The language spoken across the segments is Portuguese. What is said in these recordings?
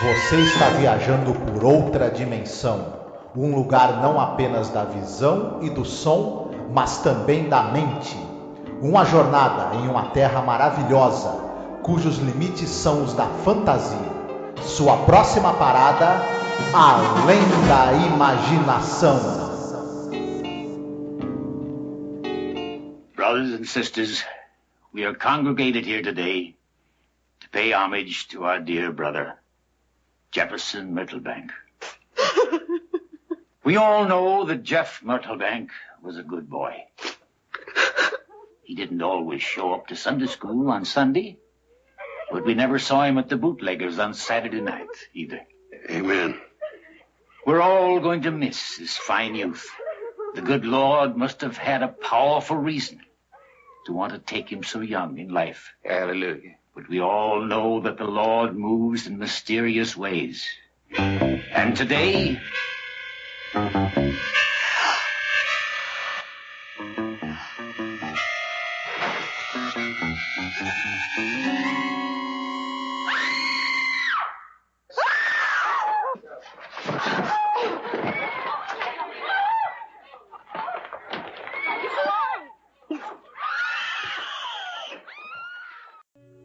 Você está viajando por outra dimensão, um lugar não apenas da visão e do som, mas também da mente. Uma jornada em uma terra maravilhosa, cujos limites são os da fantasia. Sua próxima parada, além da imaginação. Brothers and sisters, we are congregated here today to pay homage to our dear brother, Jefferson Myrtlebank. We all know that Jeff Myrtlebank was a good boy. He didn't always show up to Sunday school on Sunday, but we never saw him at the bootleggers on Saturday night either. Amen. We're all going to miss his fine youth. The good Lord must have had a powerful reason to want to take him so young in life. Hallelujah. But we all know that the Lord moves in mysterious ways. And today,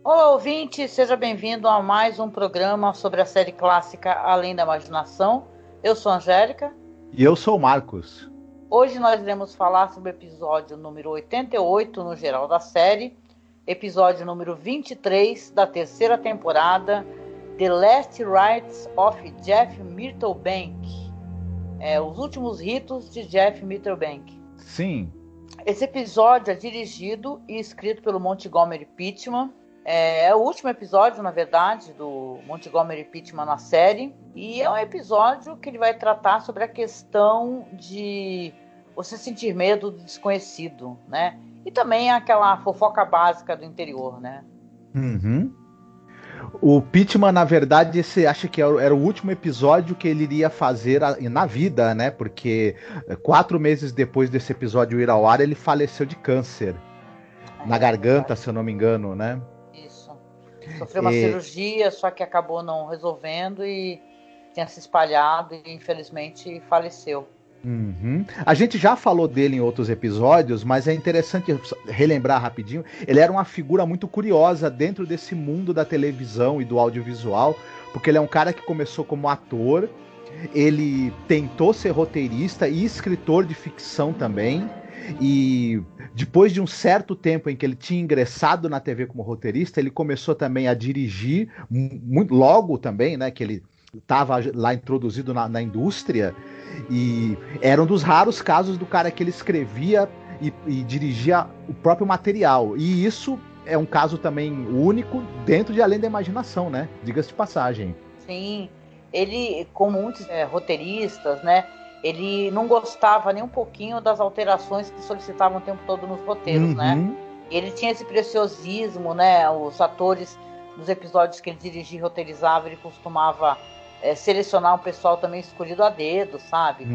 Olá, ouvinte, seja bem-vindo a mais um programa sobre a série clássica Além da Imaginação. Eu sou a Angélica. E eu sou o Marcos. Hoje nós iremos falar sobre o episódio número 88 no geral da série, episódio número 23 da terceira temporada, The Last Rites of Jeff Myrtlebank. Os últimos ritos de Jeff Myrtlebank. Sim. Esse episódio é dirigido e escrito pelo Montgomery Pittman. É o último episódio, na verdade, do Montgomery Pittman na série. E é um episódio que ele vai tratar sobre a questão de você sentir medo do desconhecido, né? E também aquela fofoca básica do interior, né? Uhum. O Pittman, na verdade, você acha que era o último episódio que ele iria fazer na vida, né? Porque 4 meses depois desse episódio ir ao ar, ele faleceu de câncer. Na garganta, se eu não me engano, né? Isso. Sofreu uma cirurgia, só que acabou não resolvendo e tinha se espalhado e, infelizmente, faleceu. Uhum. A gente já falou dele em outros episódios, mas é interessante relembrar rapidinho. Ele era uma figura muito curiosa dentro desse mundo da televisão e do audiovisual, porque ele é um cara que começou como ator, ele tentou ser roteirista e escritor de ficção também, e depois de um certo tempo em que ele tinha ingressado na TV como roteirista, ele começou também a dirigir, muito logo também, né, que ele estava lá introduzido na indústria, e era um dos raros casos do cara que ele escrevia e dirigia o próprio material, e isso é um caso também único dentro de Além da Imaginação, né, diga-se de passagem. Sim, ele, como muitos roteiristas, né, ele não gostava nem um pouquinho das alterações que solicitavam o tempo todo nos roteiros, né, ele tinha esse preciosismo, né, os atores, nos episódios que ele dirigia e roteirizava, ele costumava selecionar um pessoal também escolhido a dedo, sabe?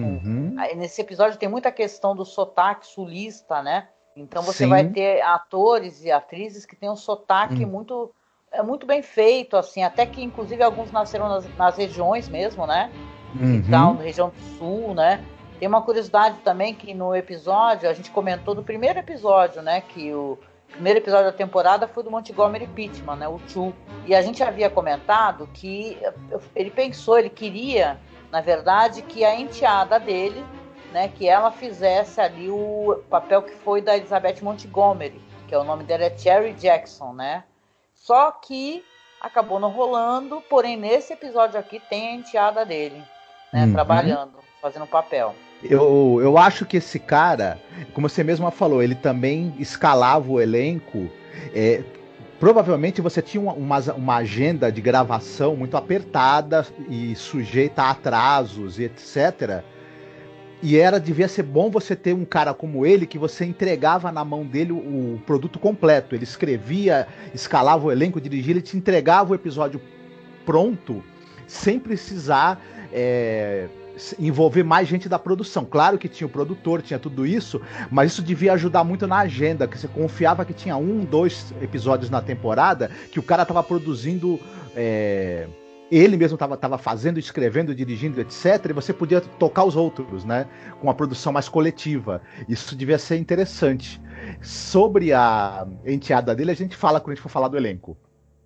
Nesse episódio tem muita questão do sotaque sulista, né? Então você Sim. vai ter atores e atrizes que têm um sotaque muito bem feito, assim, até que inclusive alguns nasceram nas regiões mesmo, né? Então, na região do sul, né? Tem uma curiosidade também que no episódio, a gente comentou do primeiro episódio, né? Que o primeiro episódio da temporada foi do Montgomery Pittman, né, o Chu. E a gente havia comentado que ele queria, na verdade, que a enteada dele, né, que ela fizesse ali o papel que foi da Elizabeth Montgomery, que é o nome dela é Cherry Jackson, né? Só que acabou não rolando, porém nesse episódio aqui tem a enteada dele, né, trabalhando, fazendo o papel. Eu acho que esse cara, como você mesma falou, ele também escalava o elenco. Provavelmente você tinha uma agenda de gravação muito apertada e sujeita a atrasos e etc. E devia ser bom você ter um cara como ele, que você entregava na mão dele o produto completo. Ele escrevia, escalava o elenco, dirigia, ele te entregava o episódio pronto, sem precisar envolver mais gente da produção. Claro que tinha o produtor, tinha tudo isso, mas isso devia ajudar muito na agenda, que você confiava que tinha 1, 2 episódios na temporada, que o cara estava produzindo ele mesmo estava fazendo, escrevendo, dirigindo, etc., e você podia tocar os outros, né? Com uma produção mais coletiva. Isso devia ser interessante. Sobre a enteada dele, a gente fala quando a gente for falar do elenco.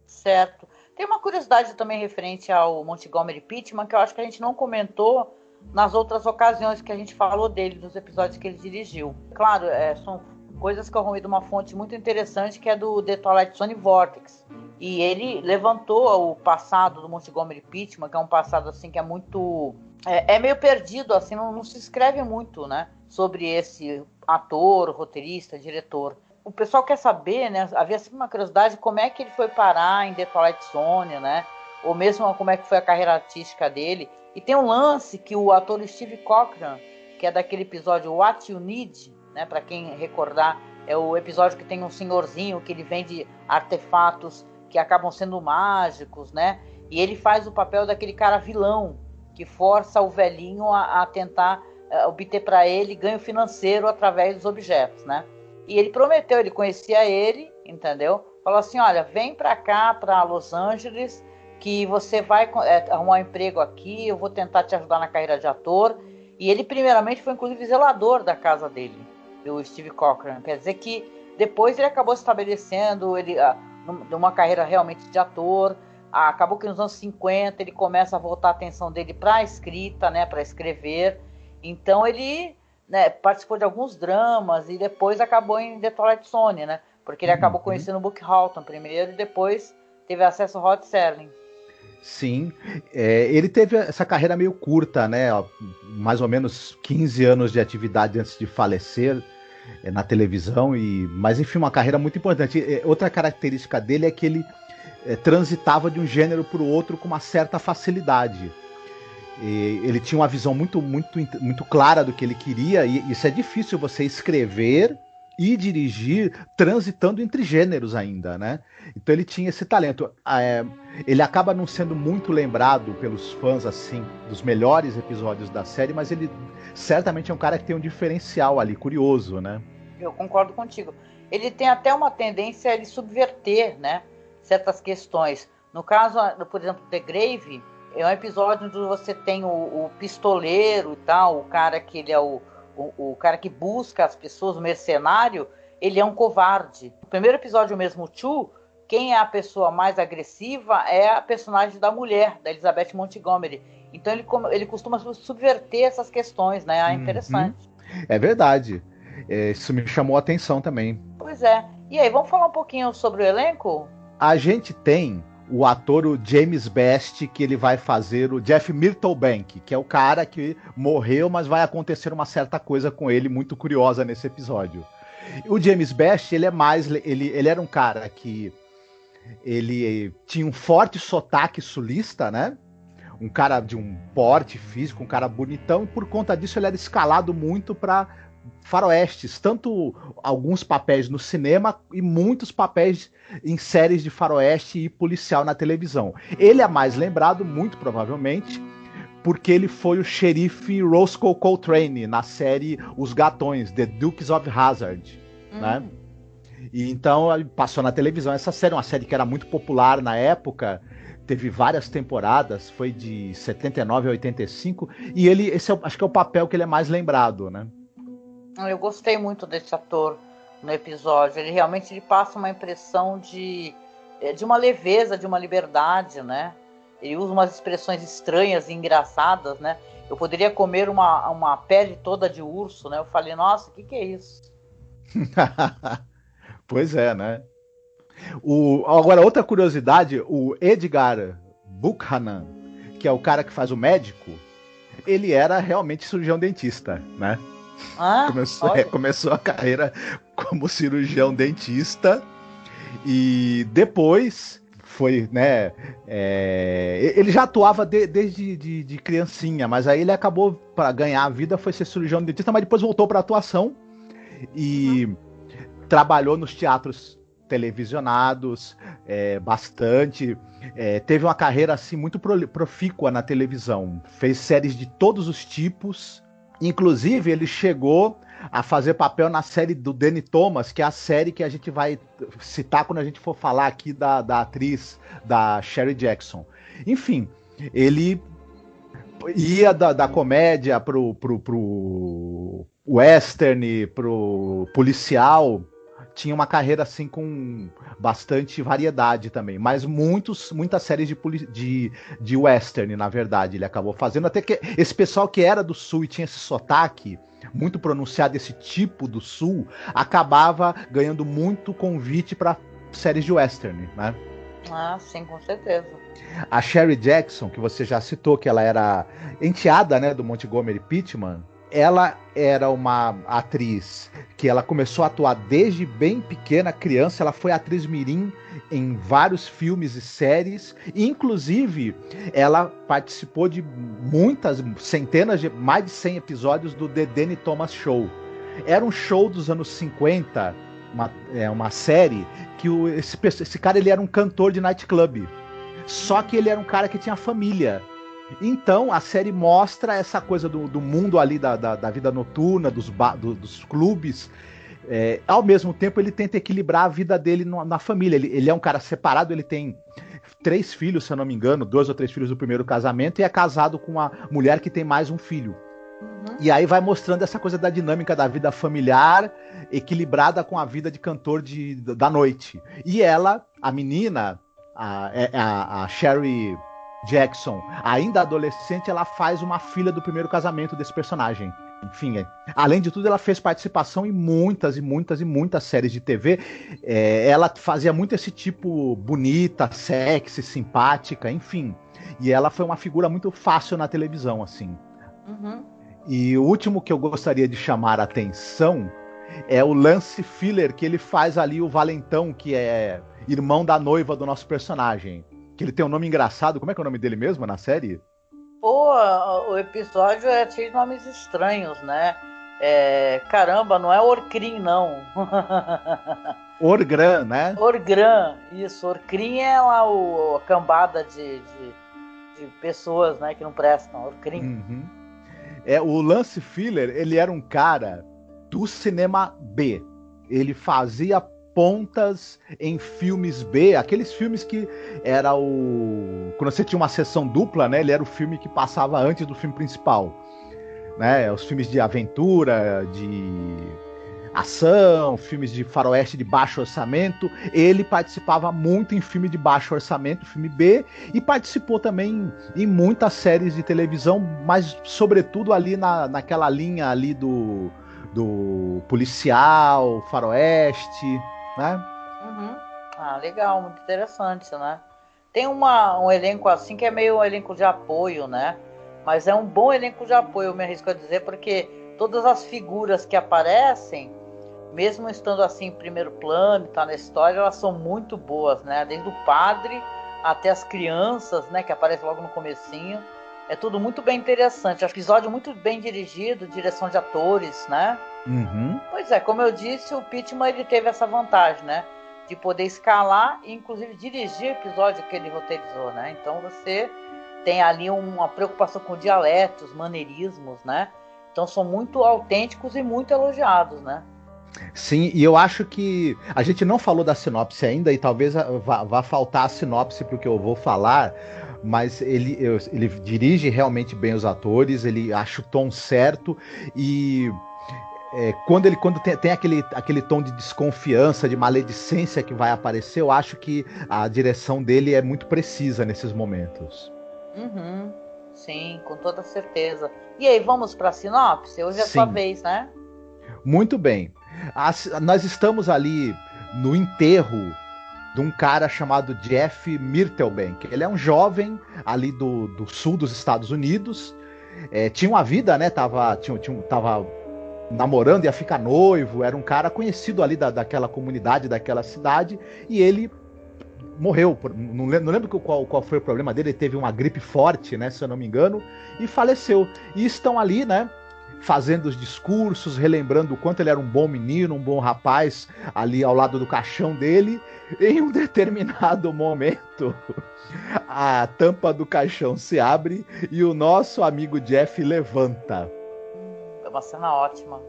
Certo. Tem uma curiosidade também referente ao Montgomery Pittman, que eu acho que a gente não comentou nas outras ocasiões que a gente falou dele, dos episódios que ele dirigiu. Claro, são coisas que eu arrumei de uma fonte muito interessante, que é do The Twilight Zone Vortex. E ele levantou o passado do Montgomery Pittman, que é um passado assim que é muito... É meio perdido, assim, não se escreve muito, né, sobre esse ator, roteirista, diretor. O pessoal quer saber, né, havia sempre uma curiosidade, como é que ele foi parar em The Twilight Zone, né, ou mesmo como é que foi a carreira artística dele. E tem um lance que o ator Steve Cochran, que é daquele episódio What You Need, né, para quem recordar, é o episódio que tem um senhorzinho que ele vende artefatos que acabam sendo mágicos, né? E ele faz o papel daquele cara vilão que força o velhinho a tentar obter para ele ganho financeiro através dos objetos, né? E ele prometeu, ele conhecia ele, entendeu? Falou assim, olha, vem para cá, para Los Angeles, que você vai arrumar um emprego aqui, eu vou tentar te ajudar na carreira de ator. E ele primeiramente foi inclusive zelador da casa dele, do Steve Cochran. Quer dizer que depois ele acabou se estabelecendo numa carreira realmente de ator. Acabou que nos anos 50 ele começa a voltar a atenção dele para a escrita, né, para escrever. Então ele, né, participou de alguns dramas e depois acabou em The Twilight Zone, né, porque ele acabou conhecendo o Buck Halton primeiro e depois teve acesso ao Rod Serling. Sim, ele teve essa carreira meio curta, né, mais ou menos 15 anos de atividade antes de falecer na televisão, mas enfim, uma carreira muito importante. Outra característica dele é que ele transitava de um gênero para o outro com uma certa facilidade. Ele tinha uma visão muito, muito, muito clara do que ele queria, e isso é difícil você escrever e dirigir transitando entre gêneros ainda, né? Então ele tinha esse talento. Ele acaba não sendo muito lembrado pelos fãs, assim, dos melhores episódios da série, mas ele certamente é um cara que tem um diferencial ali, curioso, né? Eu concordo contigo. Ele tem até uma tendência de subverter, né, certas questões. No caso, por exemplo, The Grave, é um episódio onde você tem o pistoleiro e tal, o cara que ele é o cara que busca as pessoas, o mercenário, ele é um covarde. No primeiro episódio mesmo, o Chu, quem é a pessoa mais agressiva é a personagem da mulher, da Elizabeth Montgomery. Então ele costuma subverter essas questões, né? É interessante. É verdade. Isso me chamou a atenção também. Pois é. E aí, vamos falar um pouquinho sobre o elenco? A gente tem o ator, o James Best, que ele vai fazer o Jeff Myrtlebank, que é o cara que morreu, mas vai acontecer uma certa coisa com ele muito curiosa nesse episódio. O James Best, ele era um cara que ele tinha um forte sotaque sulista, né? Um cara de um porte físico, um cara bonitão, e por conta disso ele era escalado muito para faroestes, tanto alguns papéis no cinema e muitos papéis em séries de faroeste e policial na televisão. Ele é mais lembrado, muito provavelmente, porque ele foi o xerife Roscoe Coltrane na série Os Gatões, The Dukes of Hazzard, né? E então ele passou na televisão essa série, uma série que era muito popular na época, teve várias temporadas, foi de 79 a 85, e esse acho que é o papel que ele é mais lembrado, né? Eu gostei muito desse ator no episódio. Ele realmente passa uma impressão de uma leveza, de uma liberdade, né? Ele usa umas expressões estranhas e engraçadas, né? Eu poderia comer uma pele toda de urso, né? Eu falei, nossa, o que é isso? Pois é, né? Agora, outra curiosidade, o Edgar Buchanan, que é o cara que faz o médico, ele era realmente cirurgião dentista, né? Começou a carreira como cirurgião dentista e depois foi, né? Ele já atuava desde de criancinha, mas aí ele acabou, para ganhar a vida, foi ser cirurgião dentista, mas depois voltou para atuação e trabalhou nos teatros televisionados bastante. Teve uma carreira assim muito profícua na televisão, fez séries de todos os tipos. Inclusive, ele chegou a fazer papel na série do Danny Thomas, que é a série que a gente vai citar quando a gente for falar aqui da atriz, da Sherry Jackson. Enfim, ele ia da comédia pro western, pro policial. Tinha uma carreira assim com bastante variedade também, mas muitas séries de western, na verdade, ele acabou fazendo, até que esse pessoal que era do sul e tinha esse sotaque muito pronunciado, esse tipo do sul, acabava ganhando muito convite para séries de western, né? Ah, sim, com certeza. A Sherry Jackson, que você já citou, que ela era enteada, né, do Montgomery Pittman, ela era uma atriz que ela começou a atuar desde bem pequena, criança. Ela foi atriz mirim em vários filmes e séries. Inclusive, ela participou de muitas, centenas, mais de 100 episódios do The Danny Thomas Show. Era um show dos anos 50, uma série, que esse cara ele era um cantor de nightclub. Só que ele era um cara que tinha família. Então, a série mostra essa coisa do mundo ali da vida noturna, dos clubes. Ao mesmo tempo, ele tenta equilibrar a vida dele na família. Ele é um cara separado, ele tem 3 filhos, se eu não me engano, 2 ou 3 filhos do primeiro casamento, e é casado com uma mulher que tem mais um filho. Uhum. E aí vai mostrando essa coisa da dinâmica da vida familiar, equilibrada com a vida de cantor da noite. E ela, a menina, a Sherry Jackson, ainda adolescente, ela faz uma filha do primeiro casamento desse personagem. Enfim, além de tudo, ela fez participação em muitas séries de TV. Ela fazia muito esse tipo bonita, sexy, simpática, enfim. E ela foi uma figura muito fácil na televisão, assim. Uhum. E o último que eu gostaria de chamar a atenção é o Lance Filler, que ele faz ali o valentão, que é irmão da noiva do nosso personagem. Que ele tem um nome engraçado. Como é que é o nome dele mesmo na série? Pô, o episódio é cheio de nomes estranhos, né? Caramba, não é Orcrim, não. Orgran, né? Orgran, isso. Orcrim é lá a cambada de pessoas, né, que não prestam. Orcrim. Uhum. O Lance Filler, ele era um cara do cinema B. Ele fazia pontas em filmes B, aqueles filmes que era quando você tinha uma sessão dupla, né, ele era o filme que passava antes do filme principal, né, os filmes de aventura, de ação, filmes de faroeste de baixo orçamento. Ele participava muito em filme de baixo orçamento, filme B, e participou também em muitas séries de televisão, mas sobretudo ali naquela linha ali do policial, faroeste, né? Uhum. Ah, legal, muito interessante, né? Tem um elenco assim que é meio um elenco de apoio, né? Mas é um bom elenco de apoio, eu me arrisco a dizer, porque todas as figuras que aparecem, mesmo estando assim em primeiro plano, tá na história, elas são muito boas, né? Desde o padre até as crianças, né? Que aparecem logo no comecinho. É tudo muito bem interessante. Episódio muito bem dirigido, direção de atores, né? Uhum. Pois é, como eu disse, o Pittman ele teve essa vantagem, né? De poder escalar e inclusive dirigir o episódio que ele roteirizou, né? Então você tem ali uma preocupação com dialetos, maneirismos, né? Então são muito autênticos e muito elogiados, né? Sim, e eu acho que a gente não falou da sinopse ainda, e talvez vá faltar a sinopse para o que eu vou falar, mas ele dirige realmente bem os atores, ele acha o tom certo, e quando tem aquele tom de desconfiança, de maledicência que vai aparecer, eu acho que a direção dele é muito precisa nesses momentos. Uhum. Sim, com toda certeza. E aí, vamos para a sinopse? Hoje é a sua vez, né? Muito bem. Nós estamos ali no enterro de um cara chamado Jeff Myrtlebank. Ele é um jovem ali do sul dos Estados Unidos. Tinha uma vida, né? Tava namorando, ia ficar noivo. Era um cara conhecido ali daquela comunidade, daquela cidade. E ele morreu. Não lembro qual foi o problema dele. Ele teve uma gripe forte, né? Se eu não me engano. E faleceu. E estão ali, né? Fazendo os discursos, relembrando o quanto ele era um bom menino, um bom rapaz, ali ao lado do caixão dele. Em um determinado momento, a tampa do caixão se abre e o nosso amigo Jeff levanta. É uma cena ótima.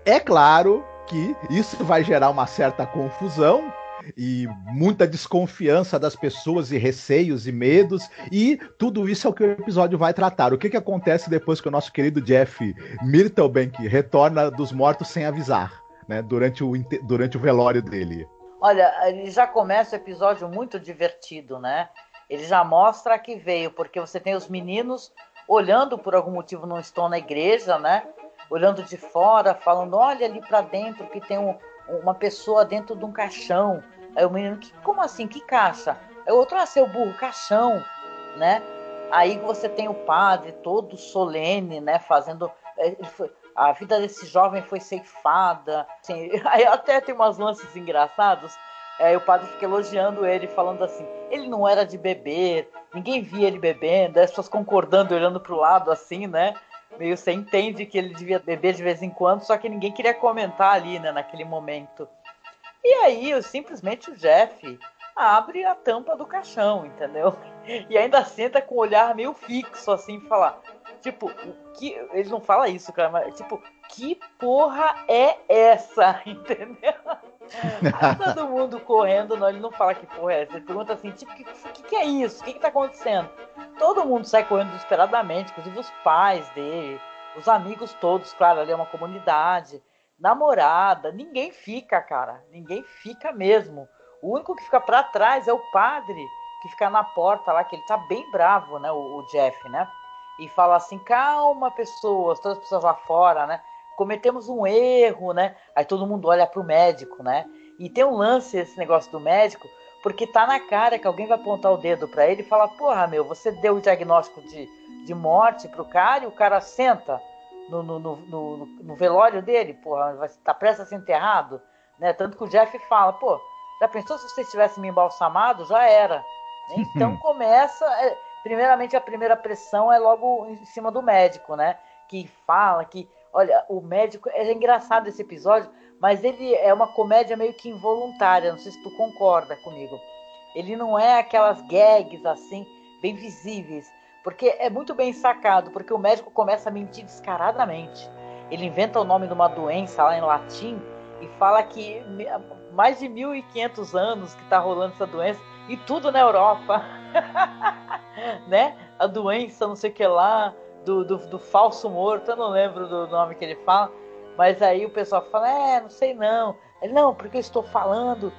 É claro que isso vai gerar uma certa confusão e muita desconfiança das pessoas e receios e medos, e tudo isso é o que o episódio vai tratar. O que acontece depois que o nosso querido Jeff Myrtlebank retorna dos mortos sem avisar, né, durante o velório dele? Olha, ele já começa o episódio muito divertido, né? Ele já mostra que veio, porque você tem os meninos olhando, por algum motivo não estão na igreja, né? Olhando de fora, falando, olha ali pra dentro que tem uma pessoa dentro de um caixão. Aí o menino, como assim? Que caixa? Aí o outro, seu burro, caixão, né? Aí você tem o padre todo solene, né? Fazendo... a vida desse jovem foi ceifada. Assim, aí até tem umas lances engraçados. Aí o padre fica elogiando ele, falando assim, ele não era de beber, ninguém via ele bebendo, as pessoas concordando, olhando pro lado assim, né? Meio você entende que ele devia beber de vez em quando, só que ninguém queria comentar ali, né, naquele momento. E aí, simplesmente o Jeff abre a tampa do caixão, entendeu? E ainda senta com o olhar meio fixo, assim, falar, tipo, ele não fala isso, cara, mas tipo, que porra é essa, entendeu? Aí todo mundo correndo, não, ele não fala que porra é essa, ele pergunta assim, tipo, que é isso? O que tá acontecendo? Todo mundo sai correndo desesperadamente, inclusive os pais dele, os amigos todos, claro, ali é uma comunidade, namorada, ninguém fica, cara, ninguém fica mesmo. O único que fica pra trás é o padre, que fica na porta lá, que ele tá bem bravo, né, o Jeff, né? E fala assim, calma pessoas, todas as pessoas lá fora, né? Cometemos um erro, né? Aí todo mundo olha pro médico, né? E tem um lance esse negócio do médico, porque tá na cara que alguém vai apontar o dedo pra ele e falar, porra, meu, você deu o diagnóstico de morte pro cara e o cara senta no velório dele, porra, vai estar prestes a ser enterrado, né? Tanto que o Jeff fala, pô, já pensou se vocês tivessem me embalsamado? Já era. Então começa... primeiramente, a primeira pressão é logo em cima do médico, né? Que fala que... Olha, o médico... É engraçado esse episódio, mas ele é uma comédia meio que involuntária. Não sei se tu concorda comigo. Ele não é aquelas gags, assim, bem visíveis. Porque é muito bem sacado, porque o médico começa a mentir descaradamente. Ele inventa o nome de uma doença lá em latim e fala que mais de 1.500 anos que está rolando essa doença e tudo na Europa. Né? A doença, não sei o que lá, do falso morto, eu não lembro do nome que ele fala, mas aí o pessoal fala, não sei não. Ele, não, porque eu estou falando,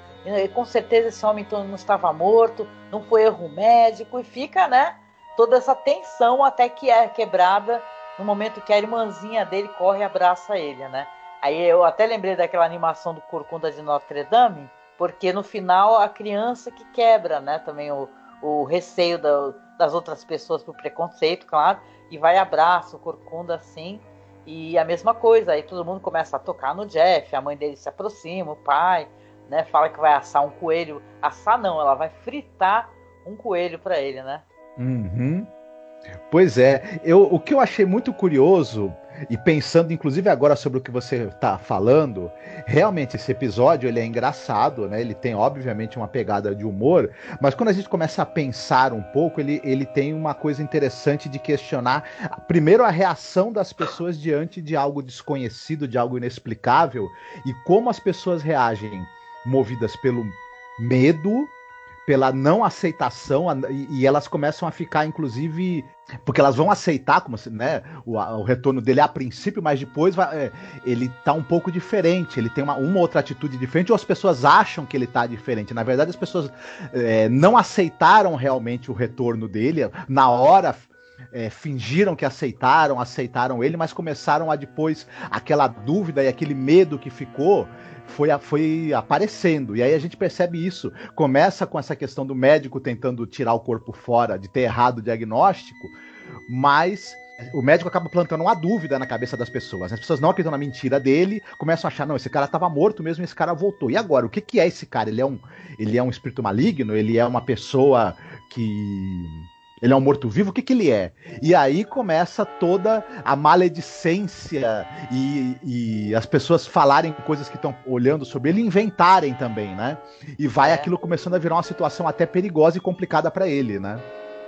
com certeza esse homem então não estava morto, não foi erro médico, e fica, né, toda essa tensão até que é quebrada no momento que a irmãzinha dele corre e abraça ele, né? Aí eu até lembrei daquela animação do Corcunda de Notre Dame, porque no final a criança que quebra, né, também o receio das outras pessoas por preconceito, claro, e vai abraça o Corcunda assim, e a mesma coisa, aí todo mundo começa a tocar no Jeff, a mãe dele se aproxima, o pai, né, fala que vai assar um coelho, assar não, ela vai fritar um coelho para ele, né? Uhum. Pois é, o que eu achei muito curioso, e pensando inclusive agora sobre o que você está falando, realmente esse episódio ele é engraçado, né? Ele tem obviamente uma pegada de humor, mas quando a gente começa a pensar um pouco, ele tem uma coisa interessante de questionar, primeiro a reação das pessoas diante de algo desconhecido, de algo inexplicável, e como as pessoas reagem movidas pelo medo, pela não aceitação, e elas começam a ficar, inclusive, porque elas vão aceitar, como né, o retorno dele a princípio, mas depois ele tá um pouco diferente, ele tem uma outra atitude diferente, ou as pessoas acham que ele tá diferente. Na verdade, as pessoas não aceitaram realmente o retorno dele, na hora fingiram que aceitaram ele, mas começaram a depois, aquela dúvida e aquele medo que ficou, foi aparecendo, e aí a gente percebe isso, começa com essa questão do médico tentando tirar o corpo fora, de ter errado o diagnóstico, mas o médico acaba plantando uma dúvida na cabeça das pessoas, as pessoas não acreditam na mentira dele, começam a achar, não, esse cara estava morto mesmo, esse cara voltou, e agora, o que é esse cara? Ele é um espírito maligno? Ele é uma pessoa que... Ele é um morto-vivo? O que ele é? E aí começa toda a maledicência e as pessoas falarem coisas que estão olhando sobre ele e inventarem também, né? E vai aquilo começando a virar uma situação até perigosa e complicada para ele, né?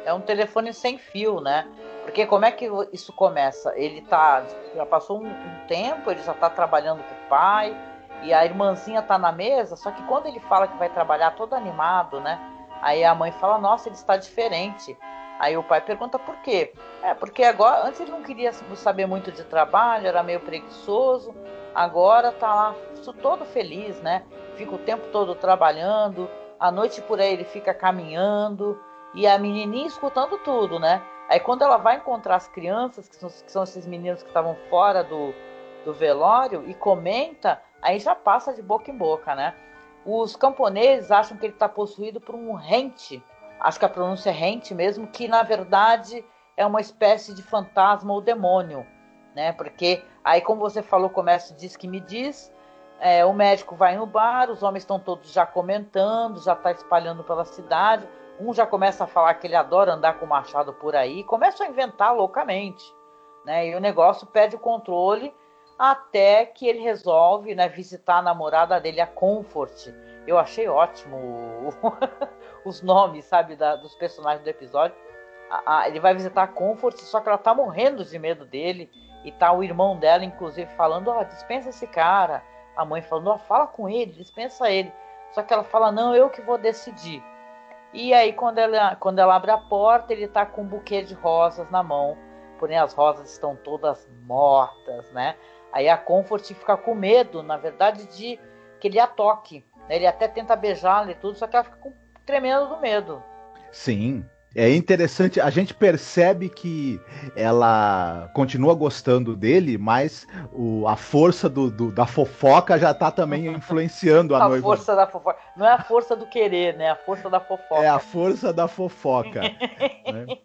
É um telefone sem fio, né? Porque como é que isso começa? Ele já passou um tempo, ele já tá trabalhando com o pai, e a irmãzinha tá na mesa, só que quando ele fala que vai trabalhar todo animado, né? Aí a mãe fala, nossa, ele está diferente. Aí o pai pergunta por quê? Porque agora, antes ele não queria saber muito de trabalho, era meio preguiçoso, agora tá lá todo feliz, né? Fica o tempo todo trabalhando, à noite por aí ele fica caminhando, e a menininha escutando tudo, né? Aí quando ela vai encontrar as crianças, que são esses meninos que estavam fora do velório, e comenta, aí já passa de boca em boca, né? Os camponeses acham que ele está possuído por um rente, acho que a pronúncia é rente mesmo, que na verdade é uma espécie de fantasma ou demônio, né? Porque aí, como você falou, começa diz que me diz, o médico vai no bar, os homens estão todos já comentando, já está espalhando pela cidade, um já começa a falar que ele adora andar com o machado por aí, começa a inventar loucamente, né? E o negócio perde o controle até que ele resolve, né, visitar a namorada dele, a Comfort. Eu achei ótimo os nomes, sabe, dos personagens do episódio. Ele vai visitar a Comfort, só que ela tá morrendo de medo dele, e tá o irmão dela, inclusive, falando, dispensa esse cara. A mãe falando, fala com ele, dispensa ele. Só que ela fala, não, eu que vou decidir. E aí, quando ela abre a porta, ele tá com um buquê de rosas na mão, porém as rosas estão todas mortas, né? Aí a Comfort fica com medo, na verdade, de que ele a toque. Ele até tenta beijá-la e tudo, só que ela fica tremendo do medo. Sim. É interessante, a gente percebe que ela continua gostando dele, mas a força da fofoca já tá também influenciando a noiva. A força da fofoca. Não é a força do querer, né? A força da fofoca. É a força da fofoca. Né?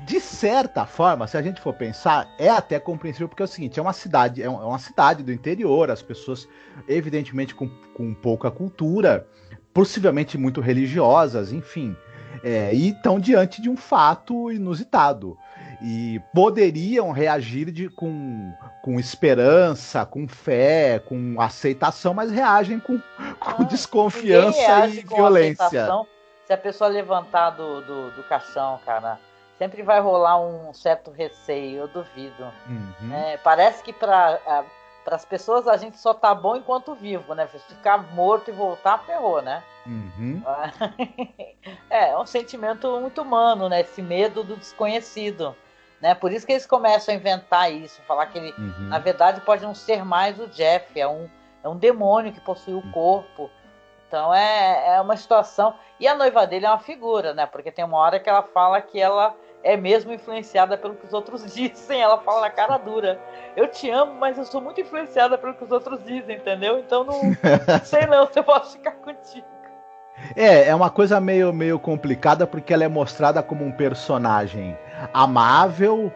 De certa forma, se a gente for pensar, é até compreensível, porque é o seguinte, é uma cidade do interior, as pessoas, evidentemente, com pouca cultura, possivelmente muito religiosas, enfim, e estão diante de um fato inusitado. E poderiam reagir com esperança, com fé, com aceitação, mas reagem com desconfiança e violência. Aceitação, se a pessoa levantar do caixão, cara, sempre vai rolar um certo receio, eu duvido. Uhum. Parece que para as pessoas a gente só tá bom enquanto vivo, né? Se ficar morto e voltar, ferrou, né? Uhum. É um sentimento muito humano, né? Esse medo do desconhecido, né? Por isso que eles começam a inventar isso, falar que ele, na verdade, pode não ser mais o Jeff, é um demônio que possui o corpo. Então é uma situação. E a noiva dele é uma figura, né? Porque tem uma hora que ela fala que ela é mesmo influenciada pelo que os outros dizem. Ela fala na cara dura. Eu te amo, mas eu sou muito influenciada pelo que os outros dizem, entendeu? Então não sei não se eu posso ficar contigo. É uma coisa meio complicada, porque ela é mostrada como um personagem amável,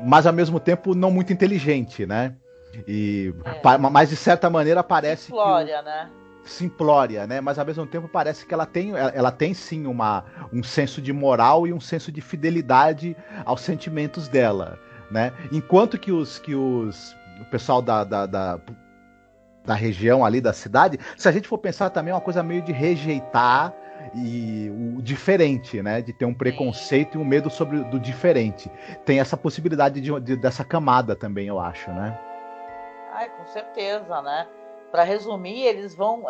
mas ao mesmo tempo não muito inteligente, né? Mas de certa maneira parece simplória, né? Simplória, né? Mas ao mesmo tempo parece que ela tem sim um senso de moral e um senso de fidelidade aos sentimentos dela, né? Enquanto que o pessoal da região ali da cidade, se a gente for pensar também é uma coisa meio de rejeitar o diferente, né? De ter um preconceito e um medo do diferente. Tem essa possibilidade dessa camada também, eu acho, né? Com certeza, né? Para resumir, eles vão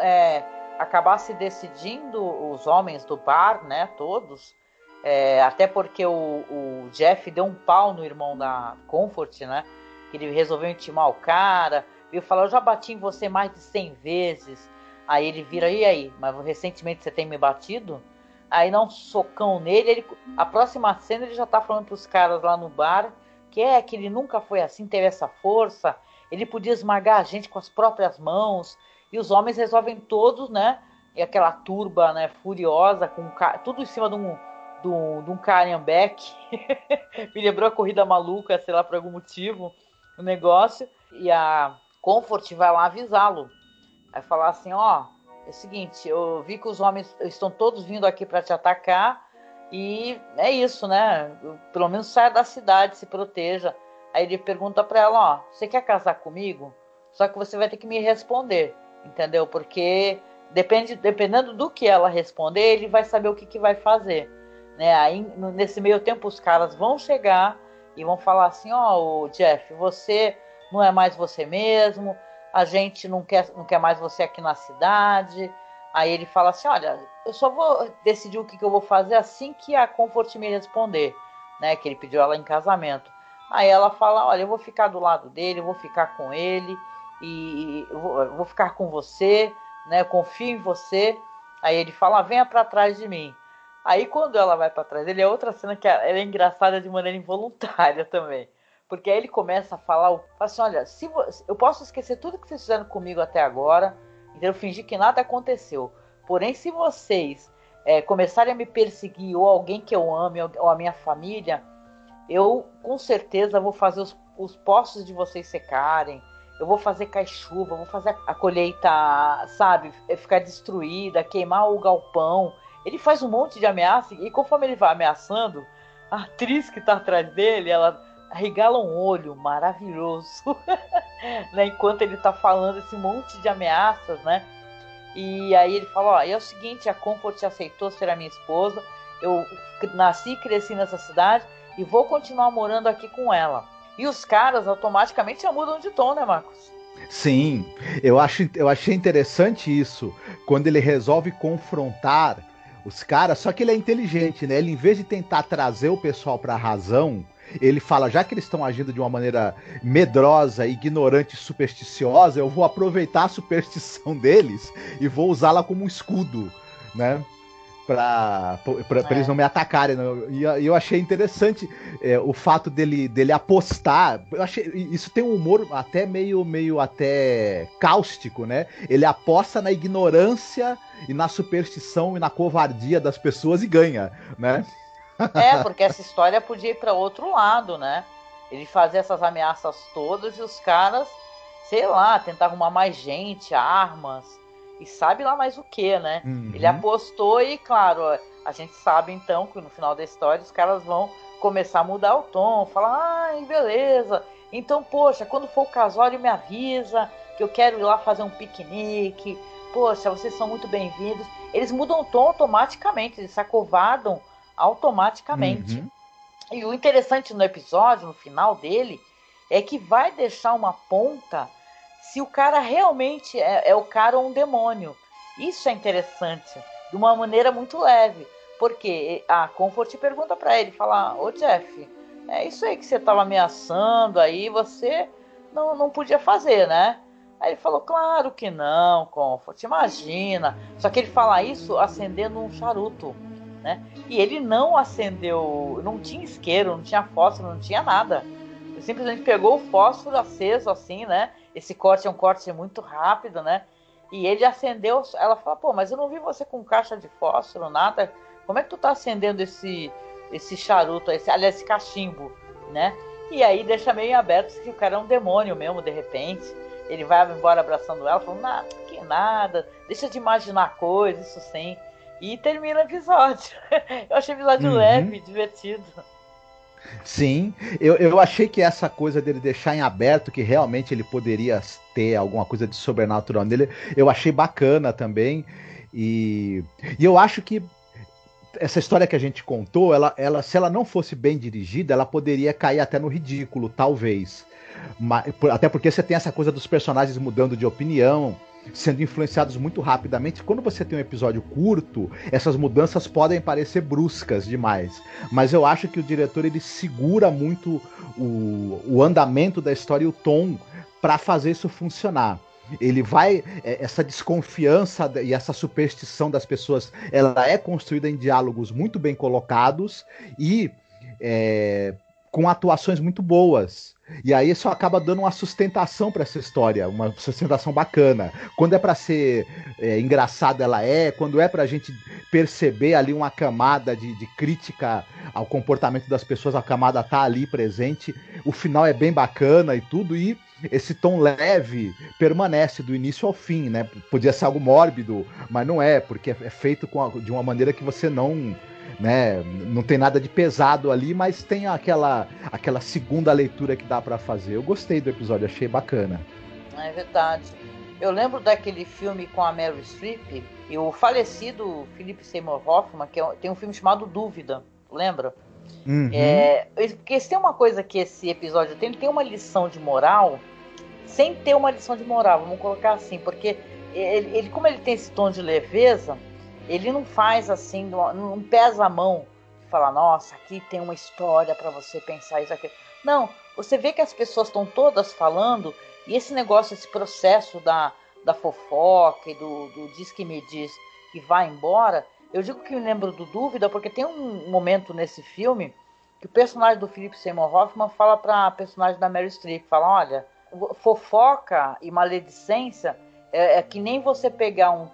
acabar se decidindo, os homens do bar, né, todos, até porque o Jeff deu um pau no irmão da Comfort, né, que ele resolveu intimar o cara, veio falar, eu já bati em você mais de 100 vezes, aí ele vira, e aí, mas recentemente você tem me batido? Aí dá um socão nele, a próxima cena ele já tá falando pros caras lá no bar, que ele nunca foi assim, teve essa força, ele podia esmagar a gente com as próprias mãos, e os homens resolvem todos, né? E aquela turba, né, furiosa, tudo em cima de um Carenbeck. Me lembrou a corrida maluca, sei lá, por algum motivo, o negócio. E a Comfort vai lá avisá-lo. Vai falar assim, é o seguinte, eu vi que os homens estão todos vindo aqui para te atacar, e é isso, né? Pelo menos saia da cidade, se proteja. Aí ele pergunta pra ela, você quer casar comigo? Só que você vai ter que me responder, entendeu? Porque dependendo do que ela responder, ele vai saber o que vai fazer, né? Aí, nesse meio tempo, os caras vão chegar e vão falar assim, o Jeff, você não é mais você mesmo, a gente não quer mais você aqui na cidade. Aí ele fala assim, olha, eu só vou decidir o que eu vou fazer assim que a Comfort me responder, né, que ele pediu ela em casamento. Aí ela fala, olha, eu vou ficar do lado dele, eu vou ficar com ele, e eu vou ficar com você, né, eu confio em você. Aí ele fala, venha pra trás de mim. Aí quando ela vai pra trás dele, é outra cena que ela é engraçada de maneira involuntária também. Porque aí ele começa a falar assim, olha, eu posso esquecer tudo que vocês fizeram comigo até agora, então eu fingi que nada aconteceu. Porém, se vocês começarem a me perseguir, ou alguém que eu ame, ou a minha família, eu com certeza vou fazer os poços de vocês secarem, eu vou fazer cair chuva, vou fazer a colheita, sabe, ficar destruída, queimar o galpão. Ele faz um monte de ameaça, e conforme ele vai ameaçando, a atriz que tá atrás dele, ela regala um olho maravilhoso, né, enquanto ele tá falando esse monte de ameaças, né? E aí ele fala, ó, é o seguinte, a Comfort aceitou ser a minha esposa, eu nasci e cresci nessa cidade e vou continuar morando aqui com ela. E os caras automaticamente já mudam de tom, né, Marcos? Sim, eu achei interessante isso, quando ele resolve confrontar os caras, só que ele é inteligente, né? Ele, em vez de tentar trazer o pessoal pra razão, ele fala, já que eles estão agindo de uma maneira medrosa, ignorante, supersticiosa, eu vou aproveitar a superstição deles e vou usá-la como um escudo, né? Pra eles não me atacarem. E eu achei interessante o fato dele apostar. Eu achei, isso tem um humor até meio até cáustico, né? Ele aposta na ignorância e na superstição e na covardia das pessoas e ganha, né? Porque essa história podia ir para outro lado, né? Ele fazia essas ameaças todas e os caras, sei lá, tentar arrumar mais gente, armas e sabe lá mais o que, né? Uhum. Ele apostou e, claro, a gente sabe então que no final da história os caras vão começar a mudar o tom, falar, ai, beleza, então, poxa, quando for o casório me avisa que eu quero ir lá fazer um piquenique, poxa, vocês são muito bem-vindos. Eles mudam o tom automaticamente, eles se acovardam automaticamente. Uhum. E o interessante no episódio, no final dele, é que vai deixar uma ponta se o cara realmente é o cara ou um demônio. Isso é interessante, de uma maneira muito leve, porque a Comfort pergunta pra ele, fala, ô Jeff, é isso aí que você tava ameaçando aí, você não podia fazer, né? Aí ele falou, claro que não, Comfort, imagina. Só que ele fala isso acendendo um charuto, né? E ele não acendeu, não tinha isqueiro, não tinha fósforo, não tinha nada. Ele simplesmente pegou o fósforo aceso assim, né? Esse corte é um corte muito rápido, né? E ele acendeu, ela fala, pô, mas eu não vi você com caixa de fósforo, nada. Como é que tu tá acendendo esse charuto, aliás, esse cachimbo, né? E aí deixa meio aberto se o cara é um demônio mesmo, de repente. Ele vai embora abraçando ela, falando, que nada, deixa de imaginar coisas, isso sim. E termina o episódio. Eu achei o episódio leve, divertido. Sim, eu achei que essa coisa dele deixar em aberto, que realmente ele poderia ter alguma coisa de sobrenatural nele, eu achei bacana também. E eu acho que essa história que a gente contou, ela, se ela não fosse bem dirigida, ela poderia cair até no ridículo, talvez. Até porque você tem essa coisa dos personagens mudando de opinião, sendo influenciados muito rapidamente. Quando você tem um episódio curto, essas mudanças podem parecer bruscas demais. Mas eu acho que o diretor ele segura muito o andamento da história e o tom para fazer isso funcionar. Ele vai... Essa desconfiança e essa superstição das pessoas, ela é construída em diálogos muito bem colocados e com atuações muito boas. E aí isso acaba dando uma sustentação para essa história, uma sustentação bacana. Quando é para ser engraçada, ela é. Quando é pra gente perceber ali uma camada de crítica ao comportamento das pessoas, a camada tá ali presente. O final é bem bacana e tudo, e esse tom leve permanece do início ao fim, né? Podia ser algo mórbido, mas não é, porque é feito de uma maneira que você não... né? Não tem nada de pesado ali, mas tem aquela segunda leitura que dá pra fazer. Eu gostei do episódio, achei bacana. É verdade. Eu lembro daquele filme com a Meryl Streep e o falecido Philip Seymour Hoffman, que tem um filme chamado Dúvida, lembra? Uhum. Porque se tem uma coisa que esse episódio tem, ele tem uma lição de moral sem ter uma lição de moral, vamos colocar assim, porque ele como ele tem esse tom de leveza, ele não faz assim, não pesa a mão, falar, nossa, aqui tem uma história para você pensar isso aqui. Não, você vê que as pessoas estão todas falando, e esse negócio, esse processo da fofoca e do diz que me diz que vai embora, eu digo que me lembro do Dúvida, porque tem um momento nesse filme que o personagem do Philip Seymour Hoffman fala para a personagem da Meryl Streep, fala, olha, fofoca e maledicência é que nem você pegar um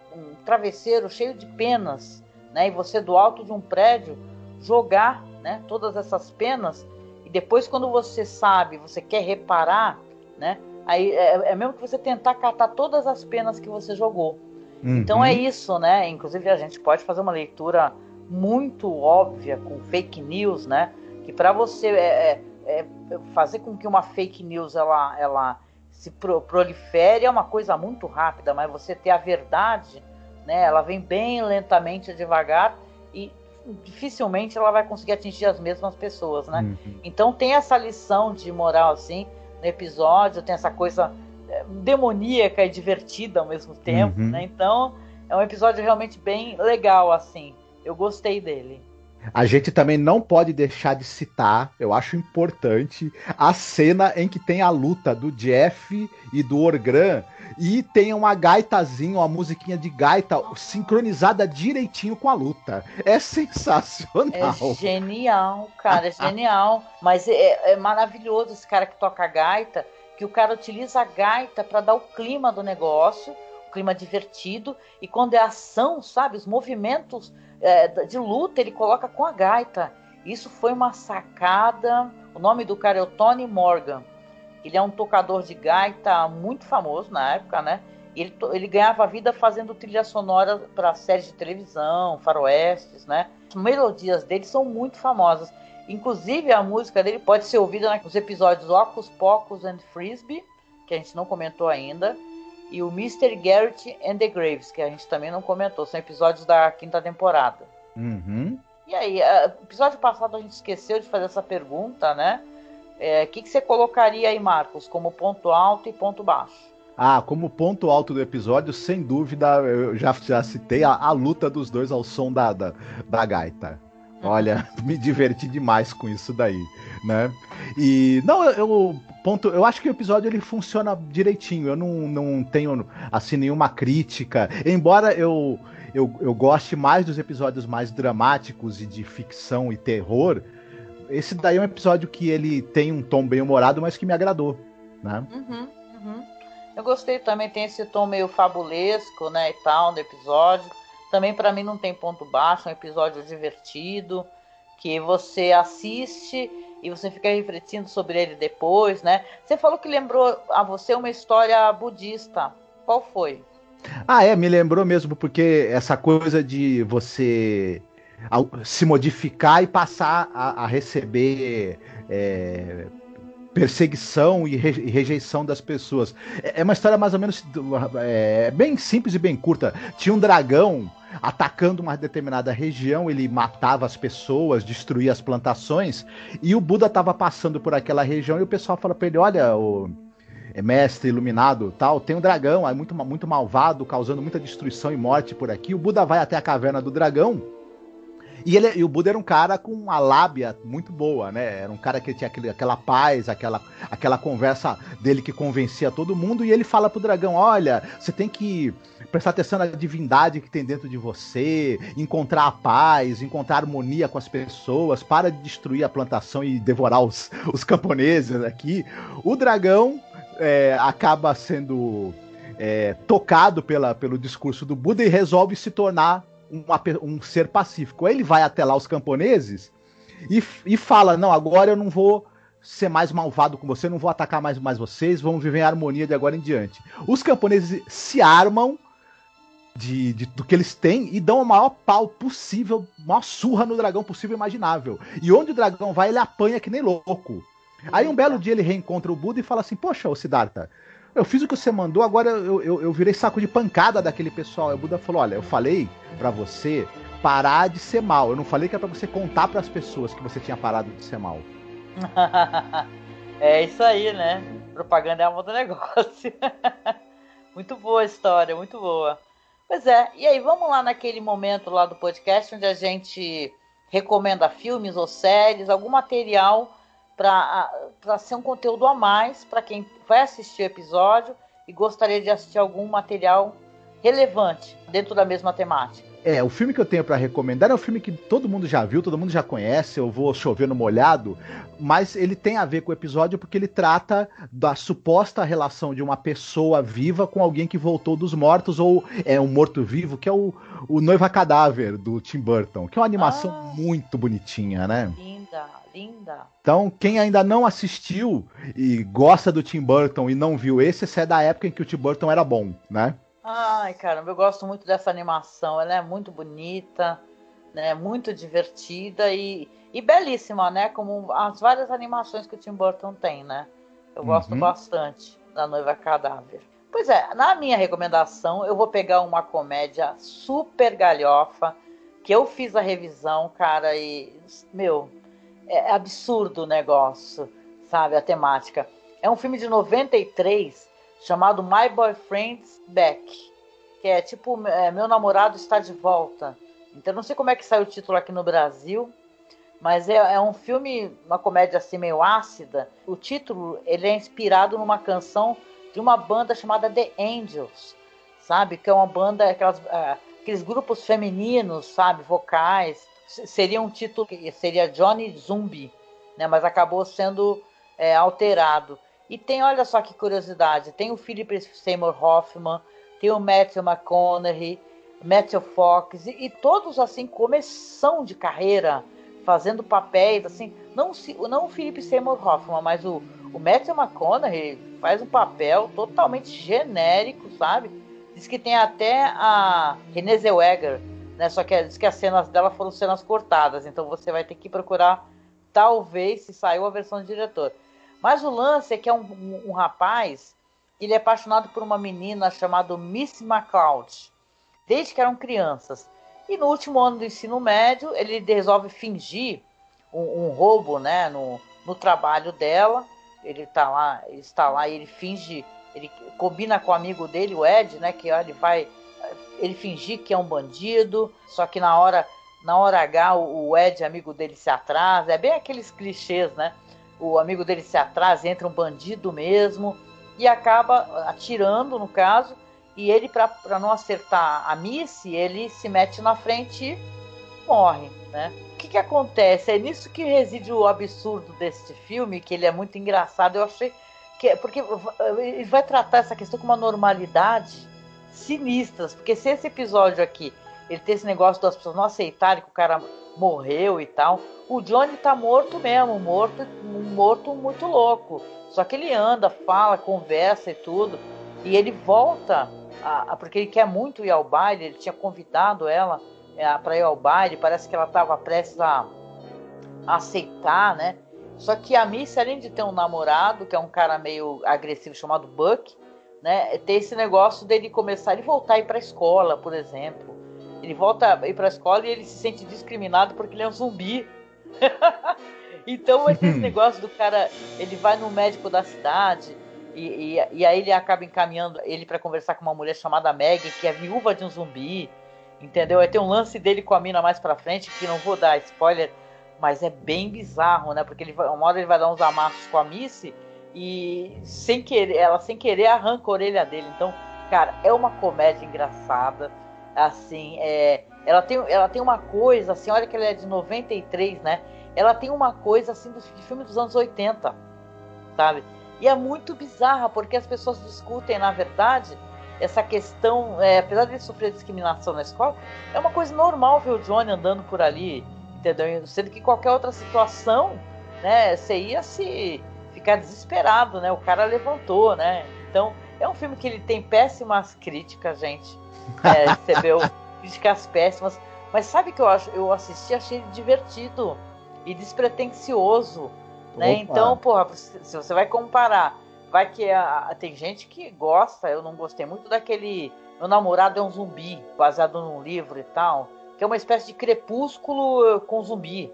travesseiro cheio de penas, né, e você do alto de um prédio jogar, né, todas essas penas, e depois quando você sabe, você quer reparar, né, aí é mesmo que você tentar catar todas as penas que você jogou. Uhum. Então é isso, né, inclusive a gente pode fazer uma leitura muito óbvia com fake news, né, que para você fazer com que uma fake news ela se prolifere é uma coisa muito rápida, mas você ter a verdade, né, ela vem bem lentamente, devagar, e dificilmente ela vai conseguir atingir as mesmas pessoas, né? Uhum. Então tem essa lição de moral, assim, no episódio, tem essa coisa demoníaca e divertida ao mesmo tempo, né? Então é um episódio realmente bem legal, assim. Eu gostei dele. A gente também não pode deixar de citar, eu acho importante, a cena em que tem a luta do Jeff e do Orgran e tem uma gaitazinha, uma musiquinha de gaita sincronizada direitinho com a luta. É sensacional. É genial, cara, é genial. Mas é maravilhoso esse cara que toca a gaita, que o cara utiliza a gaita para dar o clima do negócio, o clima divertido, e quando é ação, sabe, os movimentos de luta ele coloca com a gaita. Isso foi uma sacada. O nome do cara é o Tony Morgan. Ele é um tocador de gaita muito famoso na época, né? E ele ganhava vida fazendo trilha sonora para séries de televisão, faroestes, né? As melodias dele são muito famosas. Inclusive a música dele pode ser ouvida nos episódios Hocus Pocus and Frisbee, que a gente não comentou ainda, e o Mr. Garrett and the Graves, que a gente também não comentou. São episódios da 5ª temporada. Uhum. E aí, episódio passado a gente esqueceu de fazer essa pergunta, né? Que você colocaria aí, Marcos, como ponto alto e ponto baixo? Como ponto alto do episódio, sem dúvida, eu já citei a luta dos dois ao som da gaita. Olha, me diverti demais com isso daí, né? E, não, eu acho que o episódio ele funciona direitinho, eu não tenho, assim, nenhuma crítica, embora eu goste mais dos episódios mais dramáticos e de ficção e terror. Esse daí é um episódio que ele tem um tom bem humorado, mas que me agradou, né? Eu gostei também, tem esse tom meio fabulesco, né, e tal, no episódio. Também para mim não tem ponto baixo, é um episódio divertido, que você assiste e você fica refletindo sobre ele depois, né? Você falou que lembrou a você uma história budista. Qual foi? Me lembrou mesmo, porque essa coisa de você se modificar e passar a receber perseguição e rejeição das pessoas. É uma história mais ou menos bem simples e bem curta. Tinha um dragão atacando uma determinada região, ele matava as pessoas, destruía as plantações, e o Buda estava passando por aquela região e o pessoal fala para ele, olha, o mestre iluminado, tal, tem um dragão aí muito, muito malvado, causando muita destruição e morte por aqui. O Buda vai até a caverna do dragão, e o Buda era um cara com uma lábia muito boa, né? Era um cara que tinha aquela paz, aquela conversa dele que convencia todo mundo, e ele fala pro dragão, olha, você tem que prestar atenção na divindade que tem dentro de você, encontrar a paz, encontrar harmonia com as pessoas, para de destruir a plantação e devorar os camponeses aqui. O dragão acaba sendo tocado pelo discurso do Buda e resolve se tornar um ser pacífico. Aí ele vai até lá os camponeses e fala, não, agora eu não vou ser mais malvado com você, não vou atacar mais vocês, vamos viver em harmonia de agora em diante. Os camponeses se armam do que eles têm e dão o maior pau possível, maior surra no dragão possível e imaginável. E onde o dragão vai, ele apanha que nem louco. Aí um belo dia ele reencontra o Buda e fala assim, poxa, ô Siddhartha, eu fiz o que você mandou, agora eu virei saco de pancada daquele pessoal. Aí o Buda falou, olha, eu falei pra você parar de ser mal, eu não falei que é pra você contar pras pessoas que você tinha parado de ser mal. É isso aí, né? Propaganda é a alma do negócio. Muito boa a história, muito boa. Pois é, e aí vamos lá naquele momento lá do podcast onde a gente recomenda filmes ou séries, algum material para ser um conteúdo a mais para quem vai assistir o episódio e gostaria de assistir algum material relevante dentro da mesma temática. O filme que eu tenho pra recomendar é um filme que todo mundo já viu, todo mundo já conhece, eu vou chover no molhado, mas ele tem a ver com o episódio porque ele trata da suposta relação de uma pessoa viva com alguém que voltou dos mortos, ou é um morto-vivo, que é o Noiva Cadáver, do Tim Burton, que é uma animação muito bonitinha, né? Linda. Então, quem ainda não assistiu e gosta do Tim Burton e não viu esse é da época em que o Tim Burton era bom, né? Ai, caramba, eu gosto muito dessa animação. Ela é muito bonita, né? Muito divertida e belíssima, né? Como as várias animações que o Tim Burton tem, né? Eu gosto bastante da Noiva Cadáver. Pois é, na minha recomendação, eu vou pegar uma comédia super galhofa, que eu fiz a revisão, cara, e, meu, é absurdo o negócio, sabe? A temática. É um filme de 93, chamado My Boyfriend's Back, que é tipo Meu Namorado Está de Volta. Então não sei como é que saiu o título aqui no Brasil, mas é um filme, uma comédia assim meio ácida. O título ele é inspirado numa canção de uma banda chamada The Angels, sabe? Que é uma banda, aqueles grupos femininos, sabe? Vocais. Seria um título que seria Johnny Zombie, né? Mas acabou sendo alterado. E tem, olha só que curiosidade, tem o Philip Seymour Hoffman, tem o Matthew McConaughey, Matthew Fox, e todos assim, começam de carreira, fazendo papéis, assim, não o Philip Seymour Hoffman, mas o Matthew McConaughey faz um papel totalmente genérico, sabe? Diz que tem até a Renée Zellweger, né? Só que diz que as cenas dela foram cenas cortadas, então você vai ter que procurar, talvez, se saiu a versão do diretor. Mas o lance é que é um rapaz, ele é apaixonado por uma menina chamada Miss McCloud, desde que eram crianças. E no último ano do ensino médio, ele resolve fingir um roubo, né, no trabalho dela. Ele está lá e ele finge, ele combina com o amigo dele, o Ed, né, que ele fingir que é um bandido, só que na hora H, o Ed, amigo dele, se atrasa. É bem aqueles clichês, né? O amigo dele se atrasa, entra um bandido mesmo e acaba atirando, no caso, e ele, para não acertar a Missy, ele se mete na frente e morre, né? O que acontece? É nisso que reside o absurdo deste filme, que ele é muito engraçado. Eu achei que porque ele vai tratar essa questão com uma normalidade sinistra, porque se esse episódio aqui ele tem esse negócio das pessoas não aceitarem que o cara morreu e tal, o Johnny tá morto mesmo, morto muito louco. Só que ele anda, fala, conversa e tudo. E ele volta, porque ele quer muito ir ao baile, ele tinha convidado ela para ir ao baile, parece que ela estava prestes a aceitar, né? Só que a Missy, além de ter um namorado, que é um cara meio agressivo chamado Buck, né? Tem esse negócio dele começar, ele voltar a ir para a escola, por exemplo. Ele volta a ir para a escola e ele se sente discriminado porque ele é um zumbi. Então vai ter esse negócio do cara, ele vai no médico da cidade e aí ele acaba encaminhando ele para conversar com uma mulher chamada Maggie, que é viúva de um zumbi, entendeu? Aí tem um lance dele com a mina mais pra frente, que não vou dar spoiler, mas é bem bizarro, né? Porque uma hora ele vai dar uns amassos com a Missy e ela sem querer arranca a orelha dele. Então, cara, é uma comédia engraçada, assim, ela tem uma coisa, assim, olha que ela é de 93, né? Ela tem uma coisa, assim, de filme dos anos 80, sabe? E é muito bizarra, porque as pessoas discutem, na verdade, essa questão, apesar de ele sofrer discriminação na escola, é uma coisa normal ver o Johnny andando por ali, entendeu? Sendo que qualquer outra situação, né, você ia se ficar desesperado, né? O cara levantou, né? Então, é um filme que ele tem péssimas críticas, gente. Recebeu críticas péssimas. Mas sabe que eu assisti, achei divertido e despretensioso, né? Então, porra, se você vai comparar, vai que tem gente que gosta, eu não gostei muito daquele Meu Namorado é um Zumbi, baseado num livro e tal, que é uma espécie de Crepúsculo com zumbi,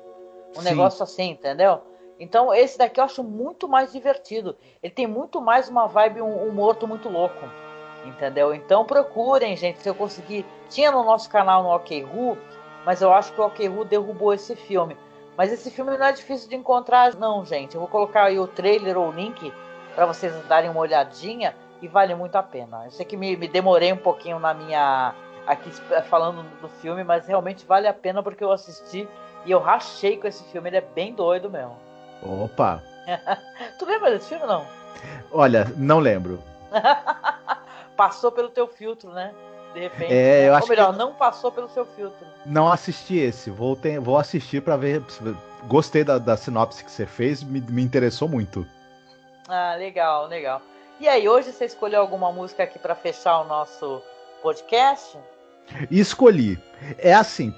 um Sim. negócio assim, entendeu? Então esse daqui eu acho muito mais divertido. Ele tem muito mais uma vibe, um morto muito louco. Entendeu? Então procurem, gente, se eu conseguir. Tinha no nosso canal no OkRu, mas eu acho que o OkRu derrubou esse filme. Mas esse filme não é difícil de encontrar, não, gente. Eu vou colocar aí o trailer ou o link para vocês darem uma olhadinha e vale muito a pena. Eu sei que me demorei um pouquinho na minha... aqui falando do filme, mas realmente vale a pena porque eu assisti e eu rachei com esse filme. Ele é bem doido mesmo. Opa! Tu lembra desse filme, não? Olha, não lembro. Passou pelo teu filtro, né? De repente. Eu acho ou melhor, que... não passou pelo seu filtro. Não assisti esse. Vou assistir pra ver. Gostei da sinopse que você fez, me interessou muito. Ah, legal, legal. E aí, hoje você escolheu alguma música aqui pra fechar o nosso podcast? Escolhi. É assim,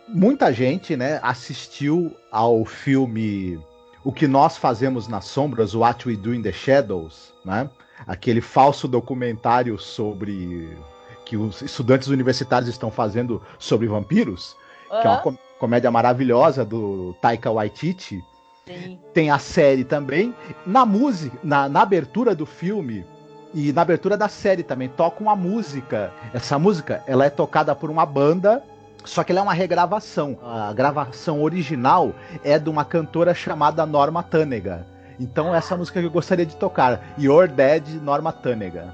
muita gente, né, assistiu ao filme O que Nós Fazemos nas Sombras, What We Do in the Shadows, né? Aquele falso documentário sobre que os estudantes universitários estão fazendo sobre vampiros, que é uma comédia maravilhosa do Taika Waititi. Sim. Tem a série também. Na música, na abertura do filme e na abertura da série também toca uma música. Essa música, ela é tocada por uma banda, só que ela é uma regravação. A gravação original é de uma cantora chamada Norma Tanega. Então essa música que eu gostaria de tocar, You're Dead, Norma Tanega.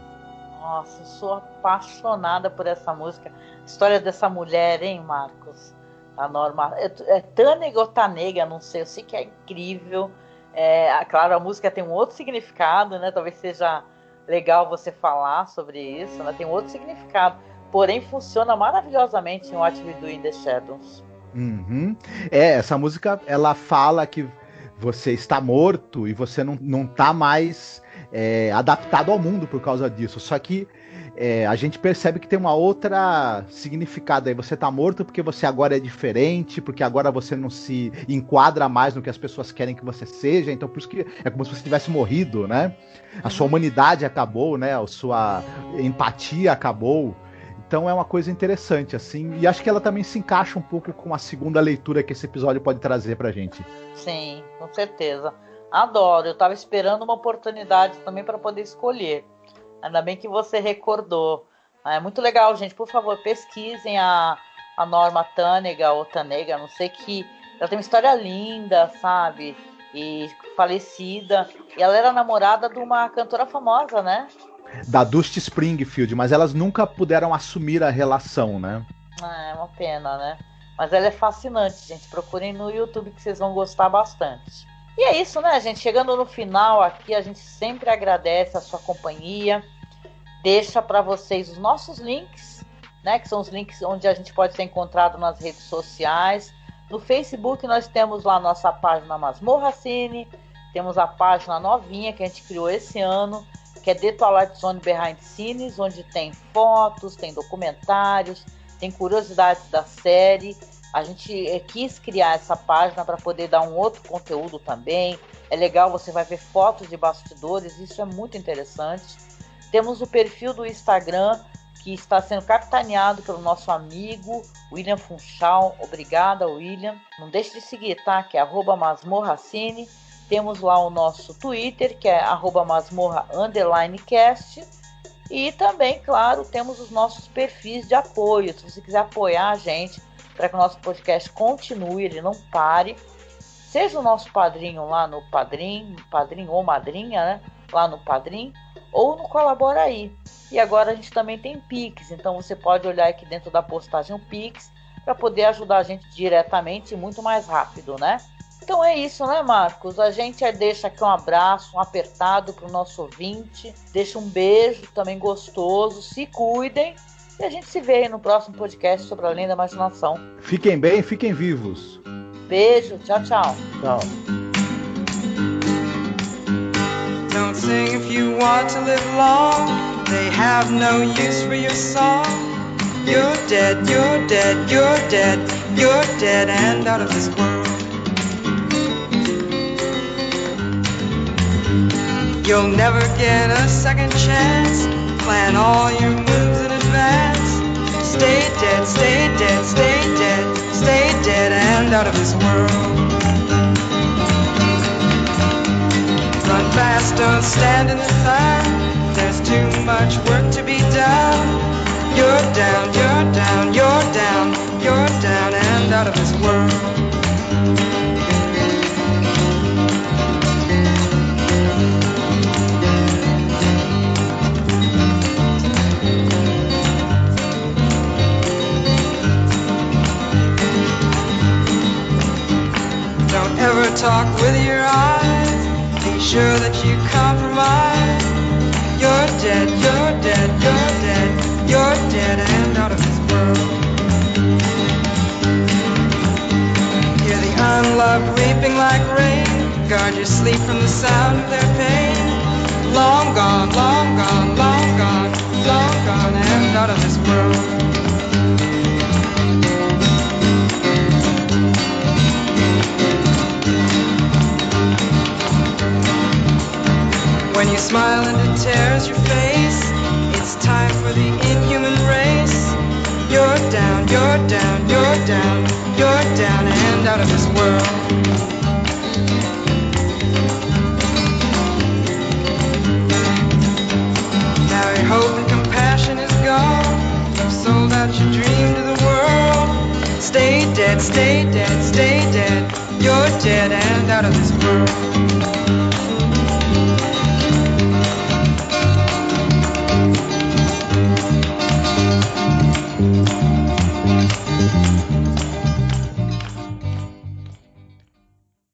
Nossa, eu sou apaixonada por essa música. A história dessa mulher, hein, Marcos? A Norma... É Tanega ou Tanega, não sei. Eu sei que é incrível. Claro, a música tem um outro significado, né? Talvez seja legal você falar sobre isso, né? Tem um outro significado. Porém, funciona maravilhosamente em What We Do in the Shadows. Uhum. Essa música, ela fala que você está morto e você não tá mais adaptado ao mundo por causa disso. Só que a gente percebe que tem uma outra significado aí. Você tá morto porque você agora é diferente, porque agora você não se enquadra mais no que as pessoas querem que você seja. Então por isso que é como se você tivesse morrido, né? A sua humanidade acabou, né? A sua empatia acabou. Então é uma coisa interessante, assim, e acho que ela também se encaixa um pouco com a segunda leitura que esse episódio pode trazer pra gente. Sim, com certeza. Adoro, eu tava esperando uma oportunidade também para poder escolher. Ainda bem que você recordou. É muito legal, gente, por favor, pesquisem a Norma Tanega, ou Tanega, não sei, que ela tem uma história linda, sabe, e falecida, e ela era namorada de uma cantora famosa, né? Da Dusty Springfield, mas elas nunca puderam assumir a relação, né? É uma pena, né? Mas ela é fascinante, gente. Procurem no YouTube que vocês vão gostar bastante. E é isso, né, gente? Chegando no final aqui, a gente sempre agradece a sua companhia. Deixa para vocês os nossos links, né? Que são os links onde a gente pode ser encontrado nas redes sociais. No Facebook nós temos lá a nossa página Masmorra Cine. Temos a página novinha que a gente criou esse ano, que é The Twilight Zone Behind Scenes, onde tem fotos, tem documentários, tem curiosidades da série. A gente quis criar essa página para poder dar um outro conteúdo também. É legal, você vai ver fotos de bastidores, isso é muito interessante. Temos o perfil do Instagram, que está sendo capitaneado pelo nosso amigo William Funchal. Obrigada, William. Não deixe de seguir, tá? Que é @masmorracine. Temos lá o nosso Twitter, que é @masmorra_cast. E também, claro, temos os nossos perfis de apoio. Se você quiser apoiar a gente para que o nosso podcast continue, ele não pare, seja o nosso padrinho lá no Padrim ou madrinha, né? Lá no Padrim, ou no Colabora Aí. E agora a gente também tem Pix, então você pode olhar aqui dentro da postagem o Pix para poder ajudar a gente diretamente e muito mais rápido, né? Então é isso, né, Marcos? A gente deixa aqui um abraço, um apertado para o nosso ouvinte, deixa um beijo também gostoso, se cuidem e a gente se vê aí no próximo podcast sobre Além da Imaginação. Fiquem bem, fiquem vivos. Beijo, tchau, tchau. Tchau. Don't sing if you want to live long. They have no use for your song. You're dead, you're dead, you're dead, you're dead and out of this world. You'll never get a second chance. Plan all your moves in advance. Stay dead, stay dead, stay dead, stay dead and out of this world. don't stand in the sun. There's too much work to be done. You're down, you're down, you're down, you're down and out of this world. Don't ever talk with your eyes. Be sure that you compromise. You're dead, you're dead, you're dead, you're dead and out of this world. Hear the unloved weeping like rain. Guard your sleep from the sound of their pain. Long gone, long gone, long gone, long gone and out of this world. When you smile and it tears your face, it's time for the inhuman race. You're down, you're down, you're down, you're down and out of this world. Now your hope and compassion is gone. You've sold out your dream to the world. Stay dead, stay dead, stay dead. You're dead and out of this world.